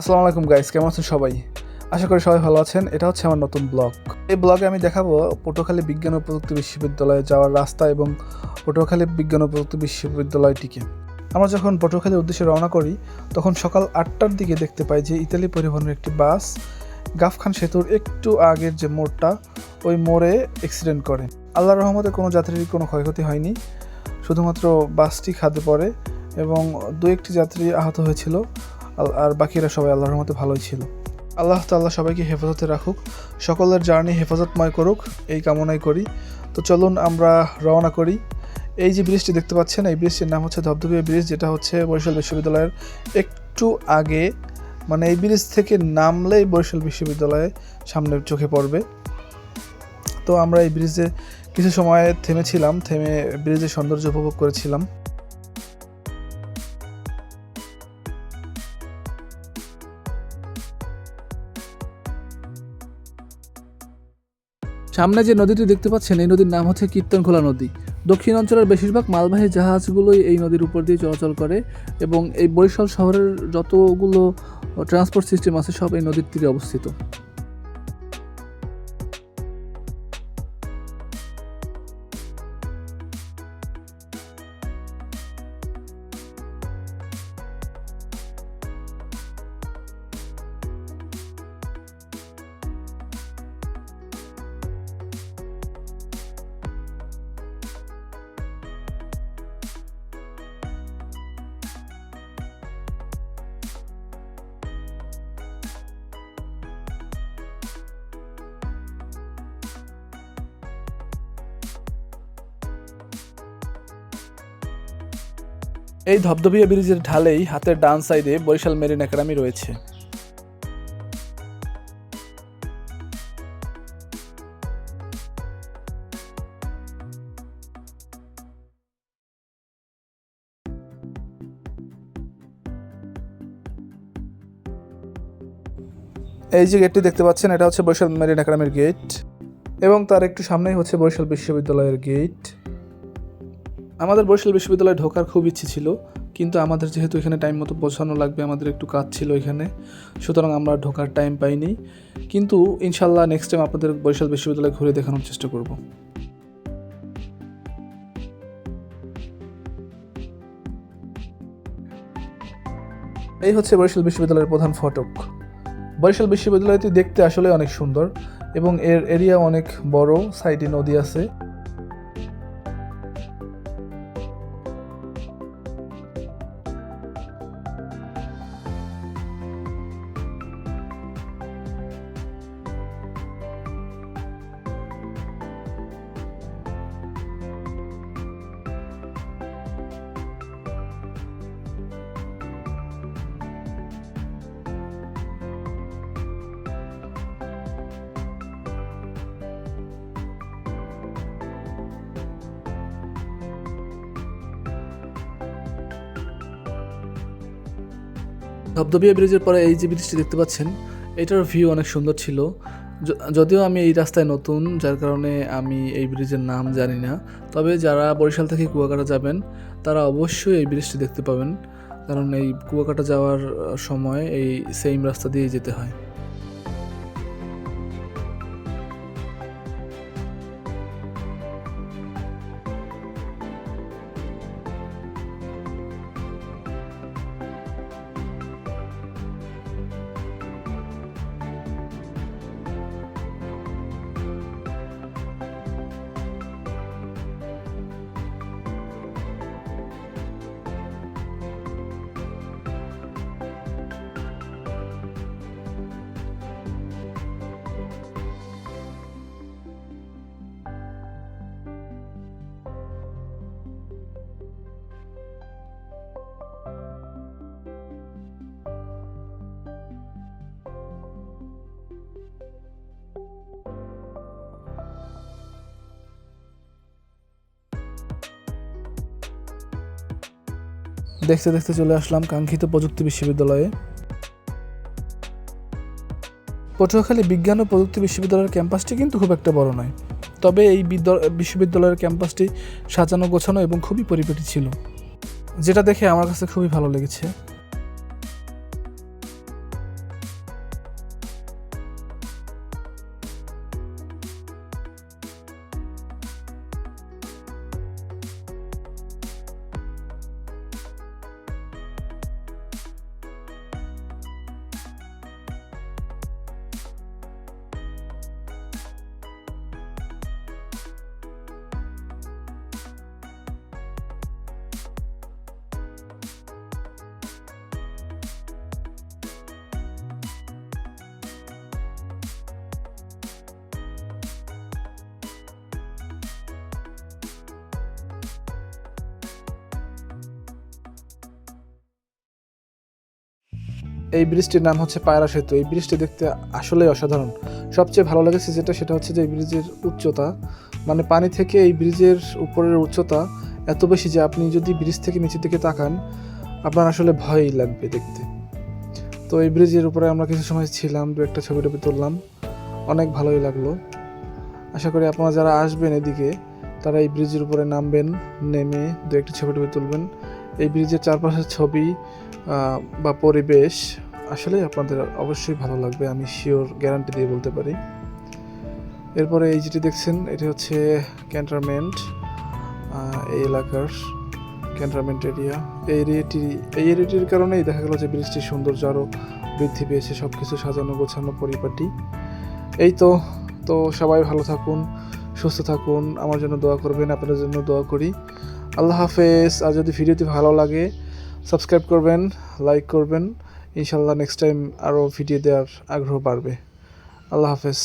আসসালামু আলাইকুম গাইস, কেমন আছেন সবাই? আশা করি সবাই ভালো আছেন। এটা হচ্ছে আমার নতুন ব্লগ। এই ব্লগে আমি দেখাবো পটুয়াখালী বিজ্ঞান ও প্রযুক্তি বিশ্ববিদ্যালয়ে যাওয়ার রাস্তা এবং পটুয়াখালী বিজ্ঞান ও প্রযুক্তি বিশ্ববিদ্যালয়টিকে। আমরা যখন পটুয়াখালীর উদ্দেশ্যে রওনা করি তখন সকাল 8টার দিকে দেখতে পাই যে ইতালি পরিবহনের একটি বাস গাফখান সেতুর একটু আগের যে মোড়টা, ওই মোড়ে অ্যাক্সিডেন্ট করে। আল্লাহর রহমতে কোনো যাত্রীর কোনো ক্ষয়ক্ষতি হয়নি, শুধুমাত্র বাসটি খাদে পড়ে এবং দু একটি যাত্রী আহত হয়েছিল। আর বাকিরা সবাই আল্লাহর রহমতে ভালোই ছিল। আল্লাহ তাআলা সবাইকে হেফাজতে রাখুক, সকলের জার্নি হেফাজতময় করুক, এই কামনাই করি। তো চলুন আমরা রওনা করি। এই যে ব্রিজটি দেখতে পাচ্ছেন, এই ব্রিজটির নাম হচ্ছে ধবধবিয়া ব্রিজ, যেটা হচ্ছে বরিশাল বিশ্ববিদ্যালয়ের একটু আগে, মানে এই ব্রিজ থেকে নামলেই বরিশাল বিশ্ববিদ্যালয়ের সামনে চোখে পড়বে। তো আমরা এই ব্রিজে কিছু সময় থেমেছিলাম, থেমে ব্রিজের সৌন্দর্য উপভোগ করেছিলাম। সামনে যে নদীটি দেখতে পাচ্ছেন, এই নদীর নাম হচ্ছে কীর্তনখোলা নদী। দক্ষিণ অঞ্চলের বেশিরভাগ মালবাহী জাহাজগুলোই এই নদীর উপর দিয়ে চলাচল করে এবং এই বরিশাল শহরের যতগুলো ট্রান্সপোর্ট সিস্টেম আছে সব এই নদীর তীরে অবস্থিত। এই ধবধবিয়া ব্রিজের ঢালেই হাতের ডান সাইডে বরিশাল মেরিন একাডেমি রয়েছে। এই যে গেটটি দেখতে পাচ্ছেন, এটা হচ্ছে বরিশাল মেরিন একাডেমির গেট এবং তার একটু সামনেই হচ্ছে বরিশাল বিশ্ববিদ্যালয়ের গেট। আমাদের বরিশাল বিশ্ববিদ্যালয়ে ঢোকার খুব ইচ্ছে ছিল, কিন্তু আমাদের যেহেতু এখানে টাইম মতো পৌঁছানো লাগবে, আমাদের একটু কাজ ছিল এখানে, সুতরাং আমরা ঢোকার টাইম পাইনি। কিন্তু ইনশাল্লাহ নেক্সট টাইম আপনাদের বরিশাল বিশ্ববিদ্যালয় ঘুরে দেখানোর চেষ্টা করব। এই হচ্ছে বরিশাল বিশ্ববিদ্যালয়ের প্রধান ফটক। বরিশাল বিশ্ববিদ্যালয়টি দেখতে আসলে অনেক সুন্দর এবং এর এরিয়া অনেক বড়, সাইডে নদী আছে। ধবধবিয়া ব্রিজের পরে এই যে ব্রিজটি দেখতে পাচ্ছেন, এটার ভিউ অনেক সুন্দর ছিল। যদিও আমি এই রাস্তায় নতুন, যার কারণে আমি এই ব্রিজের নাম জানি না, তবে যারা বরিশাল থেকে কুয়াকাটা যাবেন তারা অবশ্যই এই ব্রিজটি দেখতে পাবেন, কারণ এই কুয়াকাটা যাওয়ার সময় এই সেম রাস্তা দিয়ে যেতে হয়। দেখতে দেখতে চলে আসলাম কাঙ্ক্ষিত প্রযুক্তি বিশ্ববিদ্যালয়ে। পটুয়াখালী বিজ্ঞান ও প্রযুক্তি বিশ্ববিদ্যালয়ের ক্যাম্পাসটি কিন্তু খুব একটা বড় নয়, তবে এই বিশ্ববিদ্যালয়ের ক্যাম্পাসটি সাজানো গোছানো এবং খুবই পরিপাটি ছিল, যেটা দেখে আমার কাছে খুবই ভালো লেগেছে। এই ব্রিজটির নাম হচ্ছে পায়রা সেতু। এই ব্রিজটি দেখতে আসলেই অসাধারণ। সবচেয়ে ভালো লেগেছে সেটা হচ্ছে যে এই ব্রিজের উচ্চতা, মানে পানি থেকে এই ব্রিজের উপরের উচ্চতা এত বেশি যে আপনি যদি ব্রিজ থেকে নিচের দিকে তাকান আপনার আসলে ভয়ই লাগবে দেখতে। তো এই ব্রিজের উপরে আমরা কিছু সময় ছিলাম, দু একটা ছবি টবি তুললাম, অনেক ভালোই লাগলো। আশা করি আপনারা যারা আসবেন এদিকে তারা এই ব্রিজের উপরে নামবেন, নেমে দু একটা ছবি টবি তুলবেন। এই ব্রিজের চারপাশের ছবি বা পরিবেশ আসলে আপনাদের অবশ্যই ভালো লাগবে, আমি শিওর গ্যারান্টি দিয়ে বলতে পারি। এরপরে এই যেটি দেখছেন এটি হচ্ছে ক্যান্টনমেন্ট, এই এলাকার ক্যান্টনমেন্ট এরিয়া। এই এরিয়াটির কারণেই দেখা গেল যে ব্রিজটির সৌন্দর্য আরও বৃদ্ধি পেয়েছে, সব কিছু সাজানো গোছানো পরিপাটি। এই তো তো সবাই ভালো থাকুন, সুস্থ থাকুন, আমার জন্য দোয়া করবেন, আপনাদের জন্য দোয়া করি। আল্লাহ হাফেজ। আর যদি ভিডিওটি ভালো লাগে সাবস্ক্রাইব করবেন, লাইক করবেন, ইনশাল্লাহ নেক্সট টাইম আরও ভিডিও দেওয়ার আগ্রহ বাড়বে। আল্লাহ হাফেজ।